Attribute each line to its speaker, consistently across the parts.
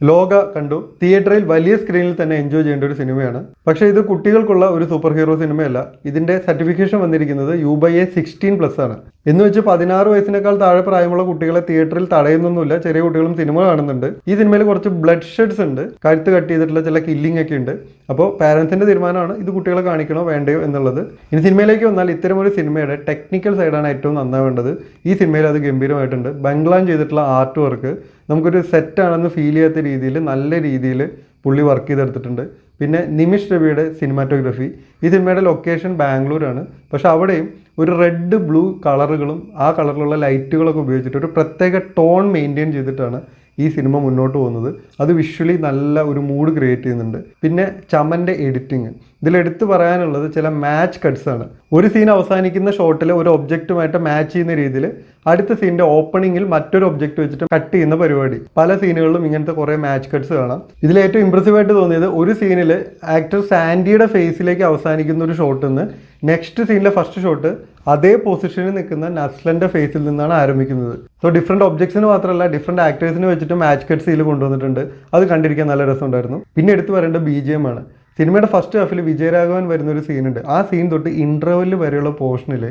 Speaker 1: ലോക കണ്ടു. തിയേറ്ററിൽ വലിയ സ്ക്രീനിൽ തന്നെ എൻജോയ് ചെയ്യേണ്ട ഒരു സിനിമയാണ്. പക്ഷേ ഇത് കുട്ടികൾക്കുള്ള ഒരു സൂപ്പർ ഹീറോ സിനിമയല്ല. ഇതിന്റെ സർട്ടിഫിക്കേഷൻ വന്നിരിക്കുന്നത് U/A16+ ആണ്. എന്ന് വെച്ച് 16 വയസ്സിനേക്കാൾ താഴെ പ്രായമുള്ള കുട്ടികളെ തിയേറ്ററിൽ തടയുന്നൊന്നുമില്ല. ചെറിയ കുട്ടികളും സിനിമ കാണുന്നുണ്ട്. ഈ സിനിമയിൽ കുറച്ച് ബ്ലഡ് ഷെഡ്സ് ഉണ്ട്, കഴുത്ത് കട്ട് ചെയ്തിട്ടുള്ള ചില കില്ലിംഗ് ഒക്കെ ഉണ്ട്. അപ്പോൾ പാരൻസിന്റെ തീരുമാനമാണ് ഇത് കുട്ടികളെ കാണിക്കണോ വേണ്ടയോ എന്നുള്ളത്. ഇനി സിനിമയിലേക്ക് വന്നാൽ ഇത്തരമൊരു സിനിമയുടെ ടെക്നിക്കൽ സൈഡാണ് ഏറ്റവും നന്നാവേണ്ടത്. ഈ സിനിമയിൽ അത് ഗംഭീരമായിട്ടുണ്ട്. ബംഗ്ലാൻ ചെയ്തിട്ടുള്ള ആർട്ട് വർക്ക് നമുക്കൊരു സെറ്റാണെന്ന് ഫീൽ ചെയ്യാത്ത രീതിയിൽ നല്ല രീതിയിൽ പുള്ളി വർക്ക് ചെയ്തെടുത്തിട്ടുണ്ട്. പിന്നെ നിമിഷ് രവിയുടെ സിനിമാറ്റോഗ്രഫി. ഈ സിനിമയുടെ ലൊക്കേഷൻ ബാംഗ്ലൂരാണ്. പക്ഷെ അവിടെയും ഒരു റെഡ് ബ്ലൂ കളറുകളും ആ കളറിലുള്ള ലൈറ്റുകളൊക്കെ ഉപയോഗിച്ചിട്ട് ഒരു പ്രത്യേക ടോൺ മെയിൻറ്റെയിൻ ചെയ്തിട്ടാണ് ഈ സിനിമ മുന്നോട്ട് പോകുന്നത്. അത് വിഷ്വലി നല്ല ഒരു മൂഡ് ക്രിയേറ്റ് ചെയ്യുന്നുണ്ട്. പിന്നെ ചമൻ്റെ എഡിറ്റിങ്. ഇതിലെടുത്ത് പറയാനുള്ളത് ചില മാച്ച് കട്ട്സ് ആണ്. ഒരു സീൻ അവസാനിക്കുന്ന ഷോട്ടിൽ ഒരു ഒബ്ജക്റ്റുമായിട്ട് മാച്ച് ചെയ്യുന്ന രീതിയിൽ അടുത്ത സീനിന്റെ ഓപ്പണിങ്ങിൽ മറ്റൊരു ഒബ്ജക്റ്റ് വെച്ചിട്ട് കട്ട് ചെയ്യുന്ന പരിപാടി. പല സീനുകളിലും ഇങ്ങനത്തെ കുറേ മാച്ച് കട്ട്സ് കാണാം. ഇതിൽ ഏറ്റവും ഇംപ്രസീവ് ആയിട്ട് തോന്നിയത് ഒരു സീനിൽ ആക്ടർ സാൻഡിയുടെ ഫേസിലേക്ക് അവസാനിക്കുന്ന ഒരു ഷോട്ടിൽ നിന്ന് നെക്സ്റ്റ് സീനിലെ ഫസ്റ്റ് ഷോട്ട് അതേ പൊസിഷനിൽ നിൽക്കുന്ന നസ്ലന്റെ ഫേസിൽ നിന്നാണ് ആരംഭിക്കുന്നത്. സോ ഡിഫറെന്റ് ഒബ്ജക്ട്സിന് മാത്രമല്ല ഡിഫറെന്റ് ആക്ടേഴ്സിന് വെച്ചിട്ട് മാച്ച് കട്ട്സ് ഇതിൽ കൊണ്ടുവന്നിട്ടുണ്ട്. അത് കണ്ടിരിക്കാൻ നല്ല രസമുണ്ടായിരുന്നു. പിന്നെ എടുത്തു പറയേണ്ട BGM ആണ്. സിനിമയുടെ ഫസ്റ്റ് ഹാഫിൽ വിജയരാഘവൻ വരുന്ന ഒരു സീനുണ്ട്. ആ സീൻ തൊട്ട് ഇന്റർവെല്ലിൽ വരെയുള്ള പോർഷനിൽ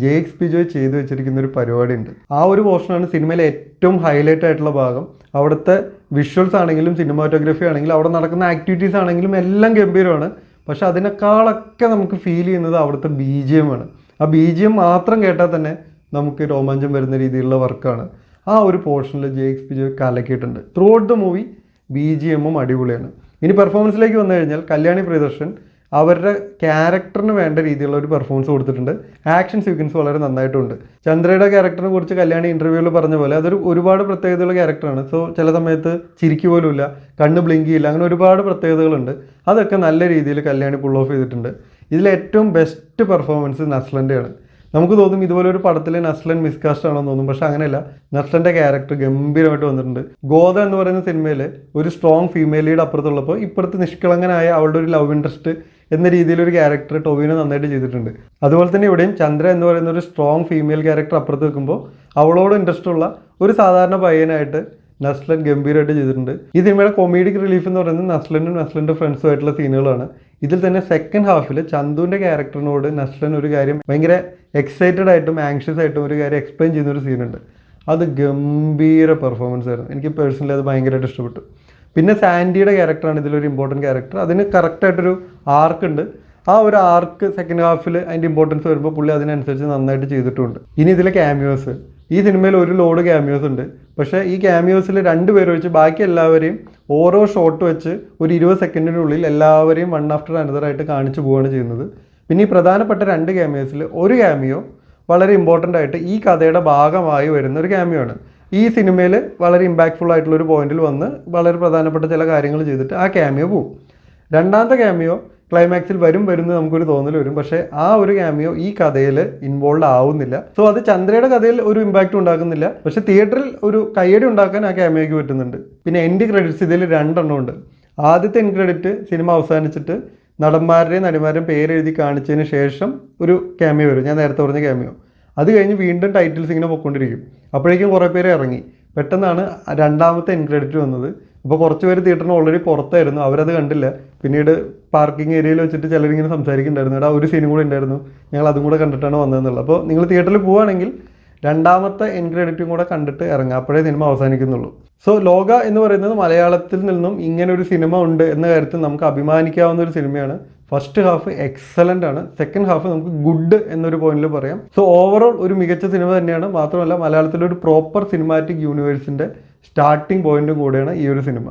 Speaker 1: JX ബിജോയ് ചെയ്തു വെച്ചിരിക്കുന്ന ഒരു പരിപാടി ഉണ്ട്. ആ ഒരു പോർഷനാണ് സിനിമയിലെ ഏറ്റവും ഹൈലൈറ്റ് ആയിട്ടുള്ള ഭാഗം. അവിടുത്തെ വിഷ്വൽസ് ആണെങ്കിലും സിനിമാറ്റോഗ്രഫി ആണെങ്കിലും അവിടെ നടക്കുന്ന ആക്ടിവിറ്റീസ് ആണെങ്കിലും എല്ലാം ഗംഭീരമാണ്. പക്ഷെ അതിനേക്കാളൊക്കെ നമുക്ക് ഫീൽ ചെയ്യുന്നത് അവിടുത്തെ BGM ആണ്. ആ BGM മാത്രം കേട്ടാൽ തന്നെ നമുക്ക് രോമാഞ്ചം വരുന്ന രീതിയിലുള്ള വർക്കാണ്. ആ ഒരു പോർഷനിൽ JX ബിജോയ് കലക്കിയിട്ടുണ്ട്. ത്രൂ ഔട്ട് ദ മൂവി BGMഉം അടിപൊളിയാണ്. ഇനി പെർഫോമൻസിലേക്ക് വന്നു കഴിഞ്ഞാൽ കല്യാണി പ്രിയദർശൻ അവരുടെ ക്യാരക്ടറിന് വേണ്ട രീതിയിലുള്ള ഒരു പെർഫോമൻസ് കൊടുത്തിട്ടുണ്ട്. ആക്ഷൻ സീക്വൻസ് വളരെ നന്നായിട്ടുണ്ട്. ചന്ദ്രയുടെ ക്യാരക്ടറിനെ കുറിച്ച് കല്യാണി ഇന്റർവ്യൂവിൽ പറഞ്ഞ പോലെ അതൊരു ഒരുപാട് പ്രത്യേകതയുള്ള ക്യാരക്ടറാണ്. സോ ചില സമയത്ത് ചിരിക്ക് പോലും ഇല്ല, കണ്ണ് ബ്ലിങ്ക് ചെയ്യില്ല, അങ്ങനെ ഒരുപാട് പ്രത്യേകതകളുണ്ട്. അതൊക്കെ നല്ല രീതിയിൽ കല്യാണി പുൾ ഓഫ് ചെയ്തിട്ടുണ്ട്. ഇതിൽ ഏറ്റവും ബെസ്റ്റ് പെർഫോമൻസ് നസ്ലൻ്റെയാണ്. നമുക്ക് തോന്നും ഇതുപോലെ ഒരു പടത്തിൽ നസ്ലൻ മിസ്കാസ്റ്റ് ആണെന്ന് തോന്നും. പക്ഷെ അങ്ങനെയല്ല, നസ്ലൻ്റെ ക്യാരക്ടർ ഗംഭീരമായിട്ട് വന്നിട്ടുണ്ട്. ഗോദ എന്ന് പറയുന്ന സിനിമയിൽ ഒരു സ്ട്രോങ് ഫീമെയിൽ ലീഡ് അപ്പുറത്തുള്ളപ്പോൾ ഇപ്പുറത്ത് നിഷ്കളങ്കനായ അവളുടെ ഒരു ലവ് ഇൻട്രസ്റ്റ് എന്ന രീതിയിലൊരു ക്യാരക്ടർ ടൊവിനോ നന്നായിട്ട് ചെയ്തിട്ടുണ്ട്. അതുപോലെ തന്നെ ഇവിടെയും ചന്ദ്ര എന്ന് പറയുന്ന ഒരു സ്ട്രോങ് ഫീമെയിൽ ക്യാരക്ടർ അപ്പുറത്ത് വെക്കുമ്പോൾ അവളോട് ഇൻട്രസ്റ്റ് ഉള്ള ഒരു സാധാരണ പയ്യനായിട്ട് നസ്ലൻ ഗംഭീരമായിട്ട് ചെയ്തിട്ടുണ്ട്. ഈ സിനിമയുടെ കൊമീഡിക് റിലീഫ് എന്ന് പറയുന്നത് നസ്ലനും നസ്ലൻ്റെ ഫ്രണ്ട്സും ആയിട്ടുള്ള സീനുകളാണ്. ഇതിൽ തന്നെ സെക്കൻഡ് ഹാഫിൽ ചന്തുവിൻ്റെ ക്യാരക്ടറിനോട് നസ്ലൻ ഒരു കാര്യം ഭയങ്കര എക്സൈറ്റഡ് ആയിട്ടും ആങ്ഷ്യസ് ആയിട്ടും ഒരു കാര്യം എക്സ്പ്ലെയിൻ ചെയ്യുന്ന ഒരു സീനുണ്ട്. അത് ഗംഭീര പെർഫോമൻസ് ആയിരുന്നു. എനിക്ക് പേഴ്സണലി അത് ഭയങ്കരമായിട്ട് ഇഷ്ടപ്പെട്ടു. പിന്നെ സാൻഡിയുടെ ക്യാരക്ടറാണ് ഇതിലൊരു ഇമ്പോർട്ടൻറ്റ് ക്യാരക്ടർ. അതിന് കറക്റ്റായിട്ടൊരു ആർക്ക് ഉണ്ട്. ആ ഒരു ആർക്ക് സെക്കൻഡ് ഹാഫിൽ അതിൻ്റെ ഇമ്പോർട്ടൻസ് വരുമ്പോൾ പുള്ളി അതിനനുസരിച്ച് നന്നായിട്ട് ചെയ്തിട്ടുണ്ട്. ഇനി ഇതിലെ ക്യാമിയോസ്. ഈ സിനിമയിൽ ഒരു ലോഡ് ക്യാമിയോസ് ഉണ്ട്. പക്ഷേ ഈ ക്യാമിയോസിൽ 2 പേര് വെച്ച് ബാക്കി എല്ലാവരെയും ഓരോ ഷോട്ട് വെച്ച് ഒരു 20 സെക്കൻഡിനുള്ളിൽ എല്ലാവരെയും വൺ ആഫ്റ്റർ അനദർ ആയിട്ട് കാണിച്ചു പോവുകയാണ് ചെയ്യുന്നത്. പിന്നെ ഈ പ്രധാനപ്പെട്ട 2 ക്യാമിയോസിൽ ഒരു ക്യാമിയോ വളരെ ഇമ്പോർട്ടൻ്റ് ആയിട്ട് ഈ കഥയുടെ ഭാഗമായി വരുന്ന ഒരു ക്യാമിയോ ആണ്. ഈ സിനിമയിൽ വളരെ ഇമ്പാക്റ്റ്ഫുൾ ആയിട്ടുള്ള ഒരു പോയിന്റിൽ വന്ന് വളരെ പ്രധാനപ്പെട്ട ചില കാര്യങ്ങൾ ചെയ്തിട്ട് ആ ക്യാമിയോ പോകും. രണ്ടാമത്തെ ക്യാമിയോ ക്ലൈമാക്സിൽ വരുന്ന നമുക്കൊരു തോന്നൽ വരും. പക്ഷേ ആ ഒരു ക്യാമിയോ ഈ കഥയിൽ ഇൻവോൾവ് ആവുന്നില്ല. സോ അത് ചന്ദ്രയുടെ കഥയിൽ ഒരു ഇമ്പാക്റ്റ് ഉണ്ടാക്കുന്നില്ല. പക്ഷേ തിയേറ്ററിൽ ഒരു കയ്യടി ഉണ്ടാക്കാൻ ആ ക്യാമിയോയ്ക്ക് പറ്റുന്നുണ്ട്. പിന്നെ എൻഡ് ക്രെഡിറ്റ്സ് ഇതിൽ 2 എണ്ണം ഉണ്ട്. ആദ്യത്തെ എൻഡ് ക്രെഡിറ്റ് സിനിമ അവസാനിച്ചിട്ട് നടന്മാരുടെയും നടിമാരുടെയും പേരെഴുതി കാണിച്ചതിന് ശേഷം ഒരു ക്യാമിയോ വരും. ഞാൻ നേരത്തെ പറഞ്ഞ ക്യാമിയോ. അത് കഴിഞ്ഞ് വീണ്ടും ടൈറ്റിൽസ് ഇങ്ങനെ പൊയ്ക്കൊണ്ടിരിക്കും. അപ്പോഴേക്കും കുറേ പേര് ഇറങ്ങി. പെട്ടെന്നാണ് രണ്ടാമത്തെ എൻഡ് ക്രെഡിറ്റ് വന്നത്. അപ്പോൾ കുറച്ച് പേര് തിയേറ്ററിന് ഓൾറെഡി പുറത്തായിരുന്നു, അവരത് കണ്ടില്ല. പിന്നീട് പാർക്കിംഗ് ഏരിയയിൽ വെച്ചിട്ട് ചിലരിങ്ങനെ സംസാരിക്കുന്നുണ്ടായിരുന്നു, എടാ ഒരു സീനും കൂടെ ഉണ്ടായിരുന്നു, ഞങ്ങൾ അതും കൂടെ കണ്ടിട്ടാണ് വന്നതെന്നുള്ളത്. അപ്പോൾ നിങ്ങൾ തിയേറ്ററിൽ പോവുകയാണെങ്കിൽ രണ്ടാമത്തെ എൻഡ് ക്രെഡിറ്റും കൂടെ കണ്ടിട്ട് ഇറങ്ങുക, അപ്പോഴേ സിനിമ അവസാനിക്കുന്നുള്ളൂ. സോ ലോക എന്ന് പറയുന്നത് മലയാളത്തിൽ നിന്നും ഇങ്ങനെ ഒരു സിനിമ ഉണ്ട് എന്ന കാര്യത്തിൽ നമുക്ക് അഭിമാനിക്കാവുന്ന ഒരു സിനിമയാണ്. ഫസ്റ്റ് ഹാഫ് എക്സലൻ്റ് ആണ്. സെക്കൻഡ് ഹാഫ് നമുക്ക് ഗുഡ് എന്നൊരു പോയിന്റിൽ പറയാം. സോ ഓവറോൾ ഒരു മികച്ച സിനിമ തന്നെയാണ്. മാത്രമല്ല മലയാളത്തിലൊരു പ്രോപ്പർ സിനിമാറ്റിക് യൂണിവേഴ്സിൻ്റെ സ്റ്റാർട്ടിംഗ് പോയിന്റും കൂടെയാണ് ഈ ഒരു സിനിമ.